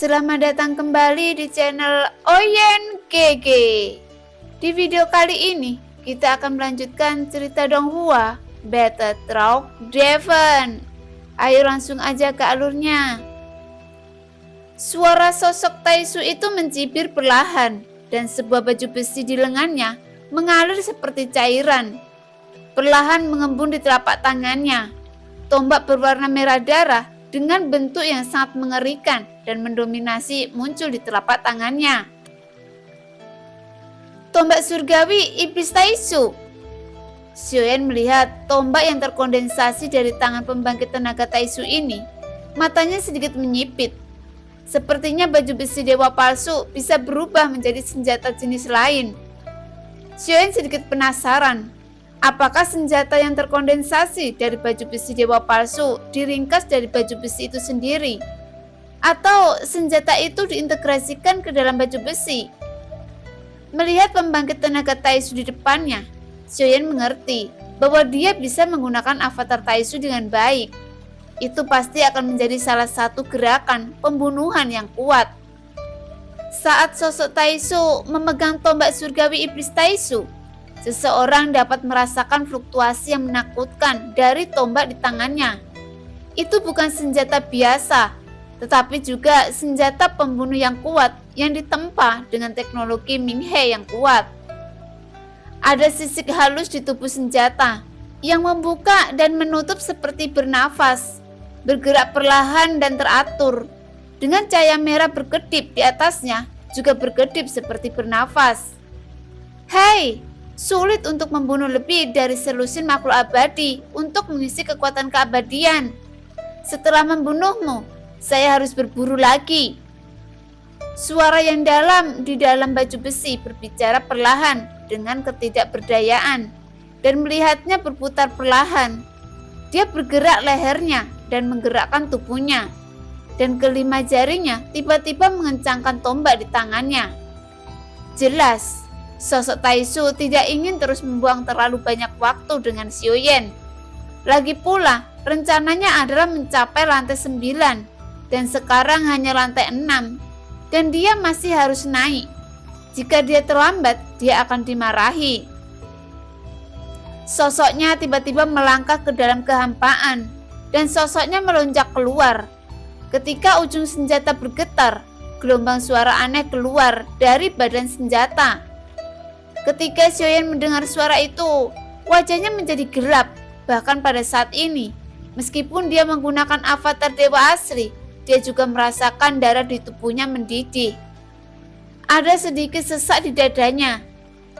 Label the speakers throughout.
Speaker 1: Selamat datang kembali di channel Oyen GG. Di video kali ini, kita akan melanjutkan cerita Donghua, Battle Truck Devon. Ayo langsung aja ke alurnya. Suara sosok Taisu itu mencibir perlahan, dan sebuah baju besi di lengannya mengalir seperti cairan. Perlahan mengembun di telapak tangannya. Tombak berwarna merah darah dengan bentuk yang sangat mengerikan dan mendominasi muncul di telapak tangannya. Tombak surgawi iblis Taisu. Xiaoyan melihat tombak yang terkondensasi dari tangan pembangkit tenaga Taisu ini. Matanya sedikit menyipit. Sepertinya baju besi dewa palsu bisa berubah menjadi senjata jenis lain. Xiaoyan sedikit penasaran. Apakah senjata yang terkondensasi dari baju besi dewa palsu diringkas dari baju besi itu sendiri? Atau senjata itu diintegrasikan ke dalam baju besi? Melihat pembangkit tenaga Taisu di depannya, Xiaoyan mengerti bahwa dia bisa menggunakan avatar Taisu dengan baik. Itu pasti akan menjadi salah satu gerakan pembunuhan yang kuat. Saat sosok Taisu memegang tombak surgawi iblis Taisu, seseorang dapat merasakan fluktuasi yang menakutkan dari tombak di tangannya. Itu bukan senjata biasa, tetapi juga senjata pembunuh yang kuat yang ditempa dengan teknologi Minghe yang kuat. Ada sisik halus di tubuh senjata yang membuka dan menutup seperti bernafas, bergerak perlahan dan teratur. Dengan cahaya merah berkedip di atasnya juga berkedip seperti bernafas. Hei! Sulit untuk membunuh lebih dari selusin makhluk abadi untuk mengisi kekuatan keabadian. Setelah membunuhmu, saya harus berburu lagi. Suara yang dalam di dalam baju besi berbicara perlahan dengan ketidakberdayaan dan melihatnya berputar perlahan. Dia bergerak lehernya dan menggerakkan tubuhnya, dan kelima jarinya tiba-tiba mengencangkan tombak di tangannya. Jelas, sosok Taisu tidak ingin terus membuang terlalu banyak waktu dengan Xiaoyan. Lagi pula, rencananya adalah mencapai lantai 9 dan sekarang hanya lantai 6 dan dia masih harus naik. Jika dia terlambat, dia akan dimarahi. Sosoknya tiba-tiba melangkah ke dalam kehampaan dan sosoknya melonjak keluar. Ketika ujung senjata bergetar, gelombang suara aneh keluar dari badan senjata. Ketika Xiaoyan mendengar suara itu, wajahnya menjadi gelap. Bahkan pada saat ini, meskipun dia menggunakan avatar dewa asli, dia juga merasakan darah di tubuhnya mendidih. Ada sedikit sesak di dadanya.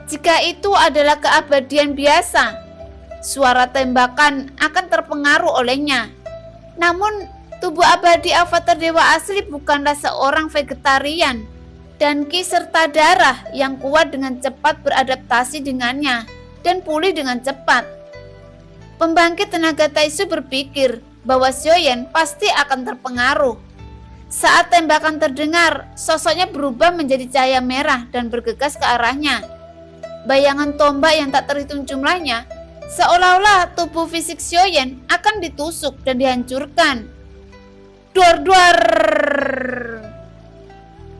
Speaker 1: Jika itu adalah keabadian biasa, suara tembakan akan terpengaruh olehnya. Namun, tubuh abadi avatar dewa asli bukanlah seorang vegetarian. Dan ki serta darah yang kuat dengan cepat beradaptasi dengannya dan pulih dengan cepat. Pembangkit tenaga Taisu berpikir bahwa Xiaoyan pasti akan terpengaruh. Saat tembakan terdengar, sosoknya berubah menjadi cahaya merah dan bergegas ke arahnya. Bayangan tombak yang tak terhitung jumlahnya, seolah-olah tubuh fisik Xiaoyan akan ditusuk dan dihancurkan. Duar-duar!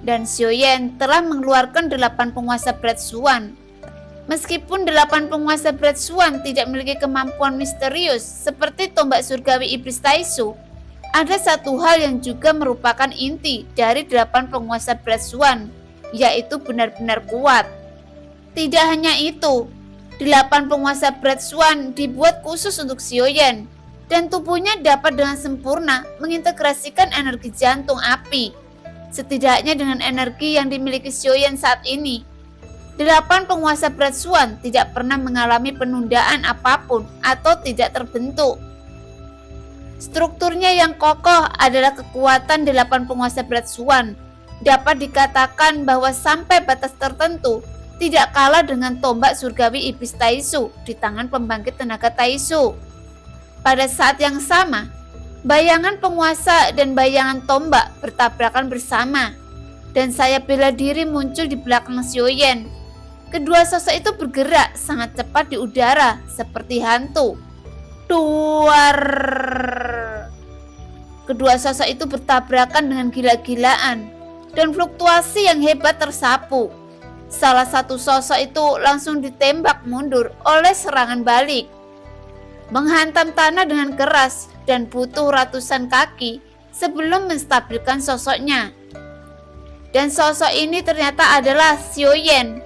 Speaker 1: Dan Xiaoyan telah mengeluarkan 8 penguasa Bread Swan. Meskipun 8 penguasa Bread Swan tidak memiliki kemampuan misterius seperti tombak surgawi iblis Taisu, ada satu hal yang juga merupakan inti dari 8 penguasa Bread Swan, yaitu benar-benar kuat. Tidak hanya itu, 8 penguasa Bread Swan dibuat khusus untuk Xiaoyan, dan tubuhnya dapat dengan sempurna mengintegrasikan energi jantung api. Setidaknya dengan energi yang dimiliki Xiaoyan saat ini, 8 penguasa Bread Swan tidak pernah mengalami penundaan apapun atau tidak terbentuk. Strukturnya yang kokoh adalah kekuatan 8 penguasa Bread Swan. Dapat dikatakan bahwa sampai batas tertentu tidak kalah dengan tombak surgawi iblis Taisu di tangan pembangkit tenaga Taisu. Pada saat yang sama, bayangan penguasa dan bayangan tombak bertabrakan bersama, dan sayap bela diri muncul di belakang Xiaoyan. Kedua sosok itu bergerak sangat cepat di udara seperti hantu. Duar! Kedua sosok itu bertabrakan dengan gila-gilaan dan fluktuasi yang hebat tersapu. Salah satu sosok itu langsung ditembak mundur oleh serangan balik, menghantam tanah dengan keras dan butuh ratusan kaki sebelum menstabilkan sosoknya. Dan sosok ini ternyata adalah Xiaoyan.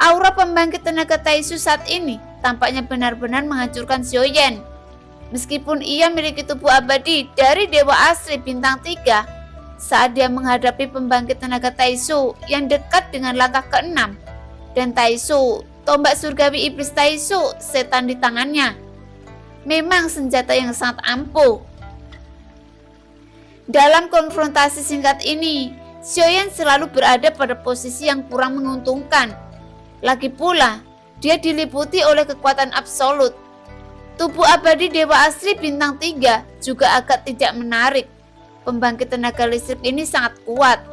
Speaker 1: Aura pembangkit tenaga Taisu saat ini tampaknya benar-benar menghancurkan Xiaoyan. Meskipun ia memiliki tubuh abadi dari Dewa Asli Bintang 3, saat dia menghadapi pembangkit tenaga Taisu yang dekat dengan langkah ke-6, dan Taisu, tombak surgawi iblis Taisu, setan di tangannya, memang senjata yang sangat ampuh. Dalam konfrontasi singkat ini, Xiaoyan selalu berada pada posisi yang kurang menguntungkan. Lagi pula, dia diliputi oleh kekuatan absolut. Tubuh abadi Dewa Asli Bintang 3 juga agak tidak menarik. Pembangkit tenaga listrik ini sangat kuat.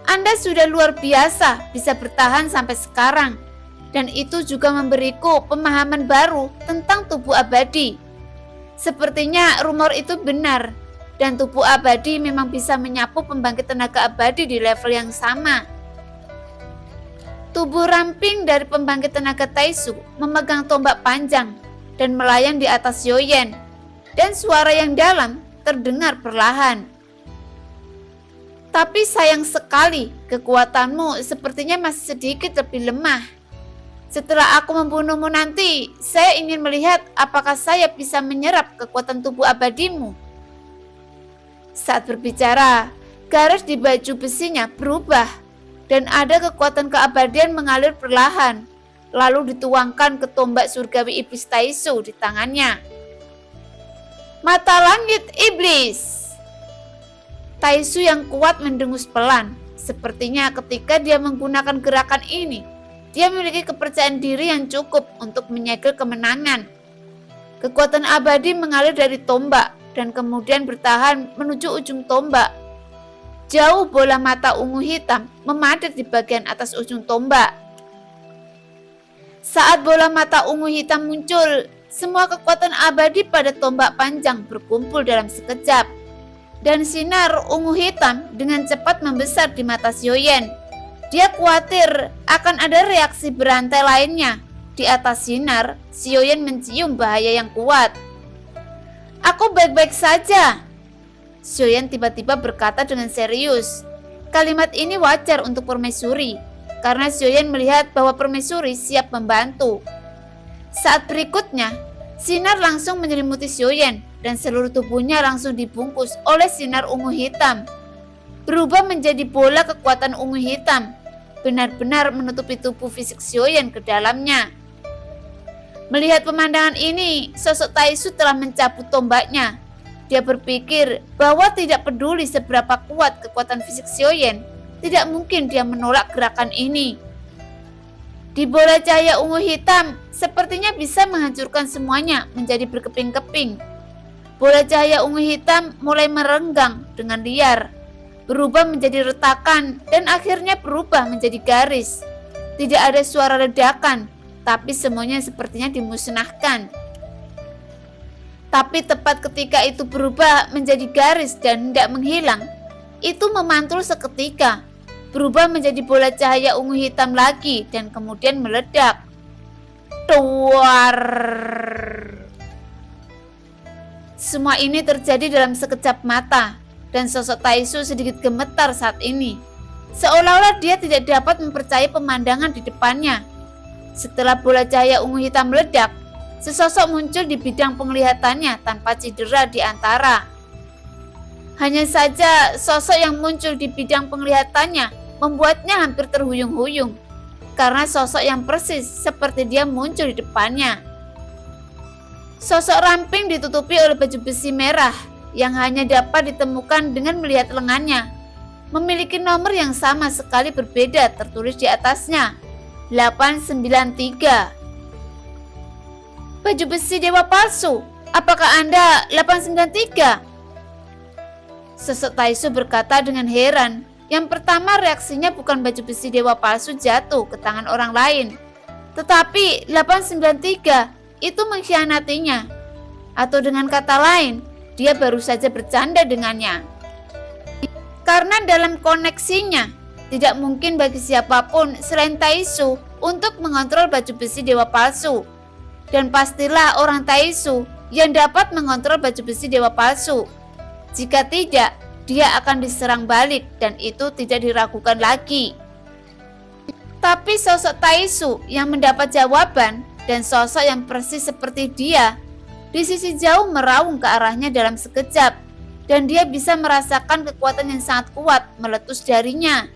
Speaker 1: Anda sudah luar biasa bisa bertahan sampai sekarang. Dan itu juga memberiku pemahaman baru tentang tubuh abadi. Sepertinya rumor itu benar. Dan tubuh abadi memang bisa menyapu pembangkit tenaga abadi di level yang sama. Tubuh ramping dari pembangkit tenaga Taisu memegang tombak panjang dan melayang di atas Xiaoyan. Dan suara yang dalam terdengar perlahan. Tapi sayang sekali, kekuatanmu sepertinya masih sedikit lebih lemah. Setelah aku membunuhmu nanti, saya ingin melihat apakah saya bisa menyerap kekuatan tubuh abadimu. Saat berbicara, garis di baju besinya berubah dan ada kekuatan keabadian mengalir perlahan, lalu dituangkan ke tombak surgawi iblis Taisu di tangannya. Mata langit iblis. Taisu yang kuat mendengus pelan. Sepertinya ketika dia menggunakan gerakan ini, dia memiliki kepercayaan diri yang cukup untuk menyegel kemenangan. Kekuatan abadi mengalir dari tombak dan kemudian bertahan menuju ujung tombak. Jauh bola mata ungu hitam memadat di bagian atas ujung tombak. Saat bola mata ungu hitam muncul, semua kekuatan abadi pada tombak panjang berkumpul dalam sekejap. Dan sinar ungu hitam dengan cepat membesar di mata Xiaoyan. Dia khawatir akan ada reaksi berantai lainnya. Di atas sinar, Xiaoyan mencium bahaya yang kuat. Aku baik-baik saja. Xiaoyan tiba-tiba berkata dengan serius. Kalimat ini wajar untuk permaisuri, karena Xiaoyan melihat bahwa permaisuri siap membantu. Saat berikutnya, sinar langsung menyelimuti Xiaoyan dan seluruh tubuhnya langsung dibungkus oleh sinar ungu hitam. Berubah menjadi bola kekuatan ungu hitam, benar-benar menutupi tubuh fisik Xiaoyan ke dalamnya. Melihat pemandangan ini, sosok Taisu telah mencabut tombaknya. Dia berpikir bahwa tidak peduli seberapa kuat kekuatan fisik Xiaoyan, tidak mungkin dia menolak gerakan ini. Di bola cahaya ungu hitam, sepertinya bisa menghancurkan semuanya menjadi berkeping-keping. Bola cahaya ungu hitam mulai merenggang dengan liar, berubah menjadi retakan dan akhirnya berubah menjadi garis. Tidak ada suara ledakan, tapi semuanya sepertinya dimusnahkan. Tapi tepat ketika itu berubah menjadi garis dan hendak menghilang, itu memantul seketika, berubah menjadi bola cahaya ungu hitam lagi dan kemudian meledak. Tuar. Semua ini terjadi dalam sekejap mata, dan sosok Taisu sedikit gemetar saat ini. Seolah-olah dia tidak dapat mempercayai pemandangan di depannya. Setelah bola cahaya ungu hitam meledak, sesosok muncul di bidang penglihatannya tanpa cedera di antara. Hanya saja sosok yang muncul di bidang penglihatannya membuatnya hampir terhuyung-huyung, karena sosok yang persis seperti dia muncul di depannya. Sosok ramping ditutupi oleh baju besi merah yang hanya dapat ditemukan dengan melihat lengannya. Memiliki nomor yang sama sekali berbeda tertulis di atasnya, 893. Baju besi dewa palsu, apakah Anda 893? Sosok Taisu berkata dengan heran. Yang pertama reaksinya bukan baju besi dewa palsu jatuh ke tangan orang lain, tetapi 893 itu mengkhianatinya. Atau dengan kata lain, dia baru saja bercanda dengannya. Karena dalam koneksinya, tidak mungkin bagi siapapun selain Taisu untuk mengontrol baju besi dewa palsu. Dan pastilah orang Taisu yang dapat mengontrol baju besi dewa palsu. Jika tidak, dia akan diserang balik dan itu tidak diragukan lagi. Tapi sosok Taisu yang mendapat jawaban dan sosok yang persis seperti dia di sisi jauh meraung ke arahnya dalam sekejap dan dia bisa merasakan kekuatan yang sangat kuat meletus darinya.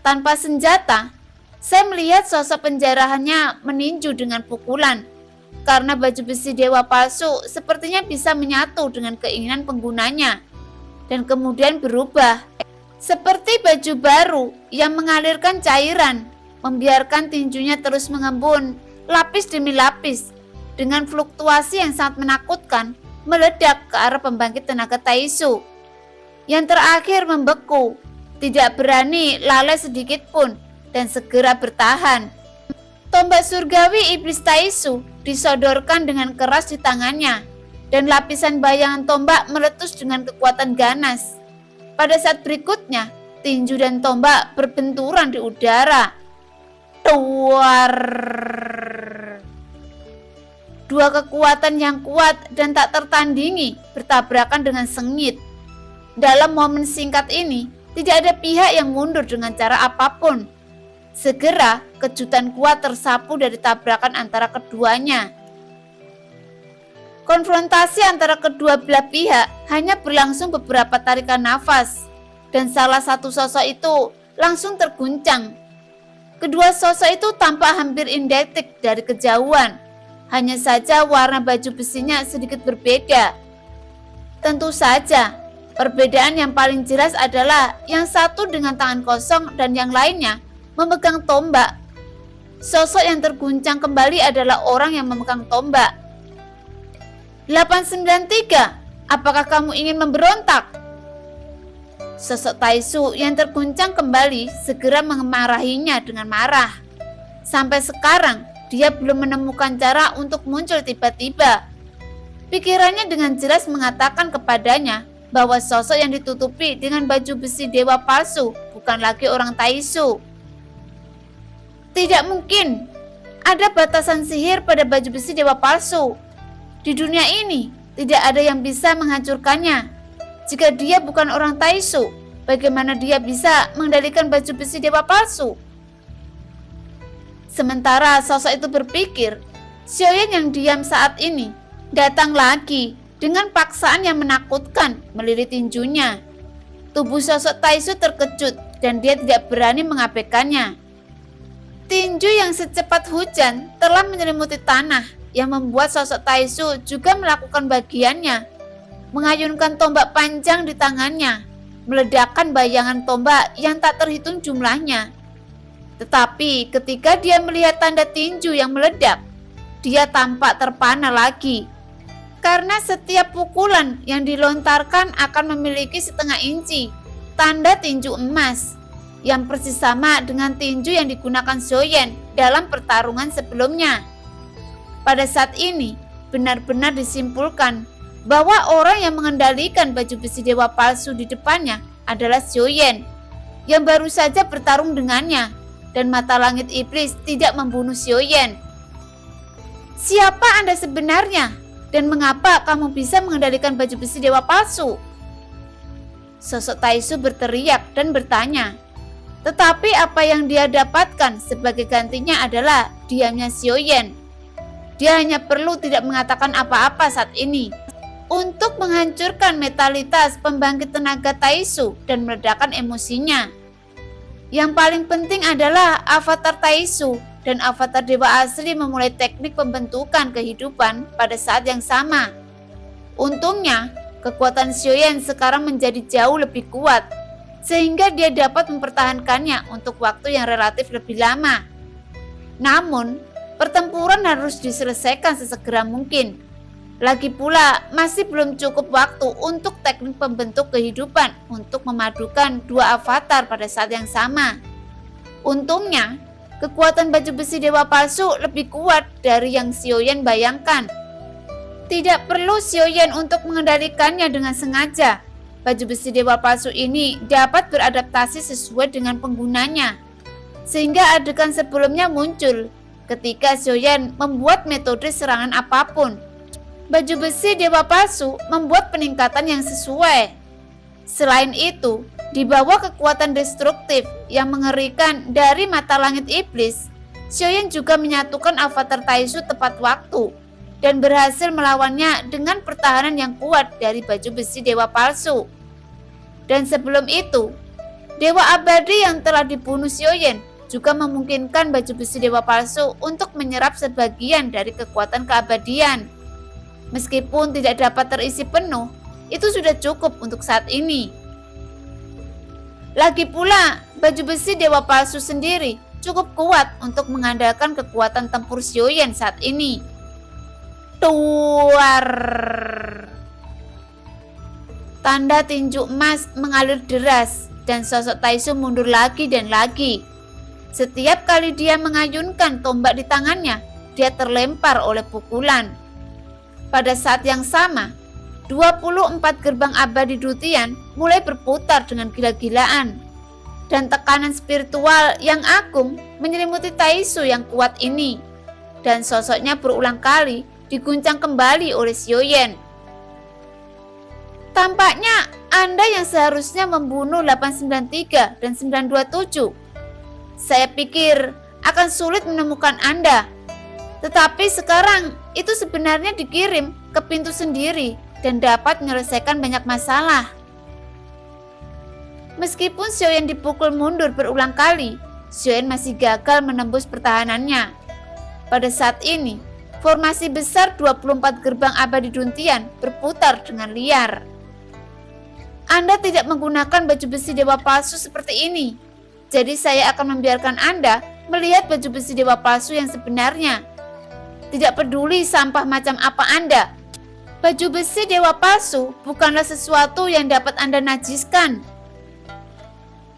Speaker 1: Tanpa senjata, saya melihat sosok penjarahannya meninju dengan pukulan karena baju besi dewa palsu sepertinya bisa menyatu dengan keinginan penggunanya dan kemudian berubah. Seperti baju baru yang mengalirkan cairan, membiarkan tinjunya terus mengembun, lapis demi lapis, dengan fluktuasi yang sangat menakutkan, meledak ke arah pembangkit tenaga Taisu. Yang terakhir membeku, tidak berani lalai sedikit pun, dan segera bertahan. Tombak surgawi iblis Taisu disodorkan dengan keras di tangannya, dan lapisan bayangan tombak meletus dengan kekuatan ganas. Pada saat berikutnya, tinju dan tombak berbenturan di udara. Tuar. Dua kekuatan yang kuat dan tak tertandingi bertabrakan dengan sengit. Dalam momen singkat ini, tidak ada pihak yang mundur dengan cara apapun. Segera, kejutan kuat tersapu dari tabrakan antara keduanya. Konfrontasi antara kedua belah pihak hanya berlangsung beberapa tarikan nafas, dan salah satu sosok itu langsung terguncang. Kedua sosok itu tampak hampir identik dari kejauhan, hanya saja warna baju besinya sedikit berbeda. Tentu saja, perbedaan yang paling jelas adalah yang satu dengan tangan kosong dan yang lainnya memegang tombak. Sosok yang terguncang kembali adalah orang yang memegang tombak. 893, apakah kamu ingin memberontak? Sosok Taisu yang terguncang kembali segera memarahinya dengan marah. Sampai sekarang, dia belum menemukan cara untuk muncul tiba-tiba. Pikirannya dengan jelas mengatakan kepadanya bahwa sosok yang ditutupi dengan baju besi dewa palsu bukan lagi orang Taisu. Tidak mungkin, ada batasan sihir pada baju besi dewa palsu. Di dunia ini, tidak ada yang bisa menghancurkannya. Jika dia bukan orang Taisu, bagaimana dia bisa mengendalikan baju besi dewa palsu? Sementara sosok itu berpikir, Xiaoyan yang diam saat ini datang lagi dengan paksaan yang menakutkan melilit tinjunya. Tubuh sosok Taisu terkejut dan dia tidak berani mengabaikannya. Tinju yang secepat hujan telah menyelimuti tanah, yang membuat sosok Taisu juga melakukan bagiannya, mengayunkan tombak panjang di tangannya, meledakkan bayangan tombak yang tak terhitung jumlahnya. Tetapi ketika dia melihat tanda tinju yang meledak, dia tampak terpana lagi. Karena setiap pukulan yang dilontarkan akan memiliki setengah inci, tanda tinju emas, yang persis sama dengan tinju yang digunakan Xiaoyan dalam pertarungan sebelumnya. Pada saat ini, benar-benar disimpulkan bahwa orang yang mengendalikan baju besi dewa palsu di depannya adalah Xiaoyan, yang baru saja bertarung dengannya, dan mata langit iblis tidak membunuh Xiaoyan. Siapa Anda sebenarnya? Dan mengapa kamu bisa mengendalikan baju besi dewa palsu? Sosok Taisu berteriak dan bertanya. Tetapi apa yang dia dapatkan sebagai gantinya adalah diamnya Xiaoyan. Dia hanya perlu tidak mengatakan apa-apa saat ini untuk menghancurkan metalitas pembangkit tenaga Taisu dan meledakkan emosinya. Yang paling penting adalah avatar Taisu dan avatar dewa asli memulai teknik pembentukan kehidupan pada saat yang sama. Untungnya, kekuatan Xiaoyan sekarang menjadi jauh lebih kuat, sehingga dia dapat mempertahankannya untuk waktu yang relatif lebih lama. Namun, pertempuran harus diselesaikan sesegera mungkin. Lagi pula, masih belum cukup waktu untuk teknik pembentuk kehidupan untuk memadukan dua avatar pada saat yang sama. Untungnya, kekuatan baju besi dewa palsu lebih kuat dari yang Xiaoyan bayangkan. Tidak perlu Xiaoyan untuk mengendalikannya dengan sengaja. Baju besi dewa palsu ini dapat beradaptasi sesuai dengan penggunanya. Sehingga adegan sebelumnya muncul ketika Xiaoyan membuat metode serangan apapun. Baju besi dewa palsu membuat peningkatan yang sesuai. Selain itu, di bawah kekuatan destruktif yang mengerikan dari mata langit iblis, Xiaoyan juga menyatukan avatar Taisu tepat waktu dan berhasil melawannya dengan pertahanan yang kuat dari baju besi dewa palsu. Dan sebelum itu, dewa abadi yang telah dibunuh Xiaoyan juga memungkinkan baju besi dewa palsu untuk menyerap sebagian dari kekuatan keabadian. Meskipun tidak dapat terisi penuh, itu sudah cukup untuk saat ini. Lagi pula, baju besi dewa palsu sendiri cukup kuat untuk mengandalkan kekuatan tempur Xiaoyan saat ini. Tuar. Tanda tinju emas mengalir deras dan sosok Taisu mundur lagi dan lagi. Setiap kali dia mengayunkan tombak di tangannya, dia terlempar oleh pukulan. Pada saat yang sama, 24 gerbang abadi Dutian mulai berputar dengan gila-gilaan. Dan tekanan spiritual yang agung menyelimuti Taisu yang kuat ini. Dan sosoknya berulang kali diguncang kembali oleh Xiaoyan. Tampaknya Anda yang seharusnya membunuh 893 dan 927. Saya pikir akan sulit menemukan Anda. Tetapi sekarang itu sebenarnya dikirim ke pintu sendiri dan dapat menyelesaikan banyak masalah. Meskipun Xiaoyan dipukul mundur berulang kali, Xiaoyan masih gagal menembus pertahanannya. Pada saat ini, formasi besar 24 gerbang abadi Duntian berputar dengan liar. Anda tidak menggunakan baju besi dewa palsu seperti ini. Jadi saya akan membiarkan Anda melihat baju besi dewa palsu yang sebenarnya. Tidak peduli sampah macam apa Anda. Baju besi dewa palsu bukanlah sesuatu yang dapat Anda najiskan.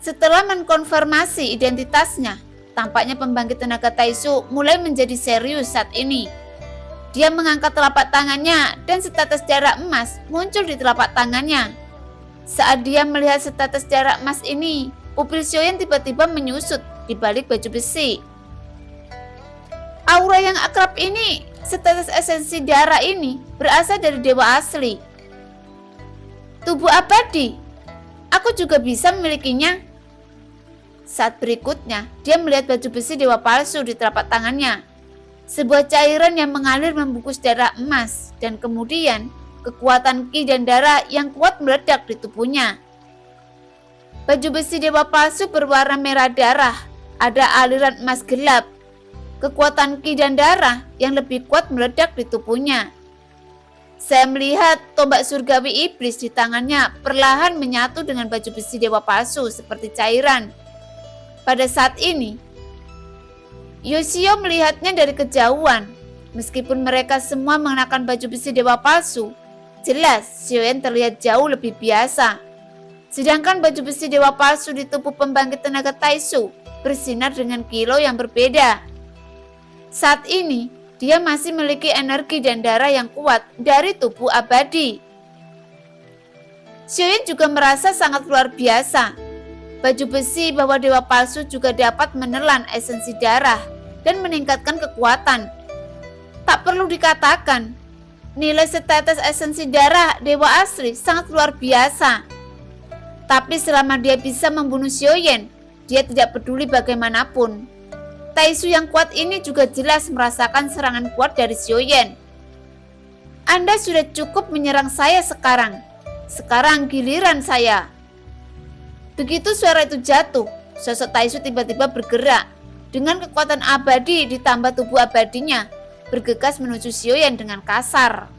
Speaker 1: Setelah mengkonfirmasi identitasnya, tampaknya pembangkit tenaga Taisu mulai menjadi serius saat ini. Dia mengangkat telapak tangannya dan setetes darah emas muncul di telapak tangannya. Saat dia melihat setetes darah emas ini, pupil Xiaoyan tiba-tiba menyusut di balik baju besi. Aura yang akrab ini, setetes esensi darah ini berasal dari dewa asli. Tubuh abadi, aku juga bisa memilikinya. Saat berikutnya, dia melihat baju besi dewa palsu di telapak tangannya. Sebuah cairan yang mengalir membungkus darah emas dan kemudian kekuatan ki dan darah yang kuat meledak di tubuhnya. Baju besi dewa palsu berwarna merah darah, ada aliran emas gelap. Kekuatan ki dan darah yang lebih kuat meledak di tubuhnya. Saya melihat tombak surgawi iblis di tangannya perlahan menyatu dengan baju besi dewa palsu seperti cairan. Pada saat ini, Yoshio melihatnya dari kejauhan. Meskipun mereka semua mengenakan baju besi dewa palsu, jelas Xiaoyan terlihat jauh lebih biasa. Sedangkan baju besi dewa palsu di tubuh pembangkit tenaga Taisu bersinar dengan kilau yang berbeda. Saat ini, dia masih memiliki energi dan darah yang kuat dari tubuh abadi. Xiaoyan juga merasa sangat luar biasa. Baju besi bawah dewa palsu juga dapat menelan esensi darah dan meningkatkan kekuatan. Tak perlu dikatakan, nilai setetes esensi darah dewa asli sangat luar biasa. Tapi selama dia bisa membunuh Xiaoyan, dia tidak peduli bagaimanapun. Taisu yang kuat ini juga jelas merasakan serangan kuat dari Xiaoyan. Anda sudah cukup menyerang saya sekarang. Sekarang giliran saya. Begitu suara itu jatuh, sosok Taisu tiba-tiba bergerak. Dengan kekuatan abadi ditambah tubuh abadinya, bergegas menuju Xiaoyan dengan kasar.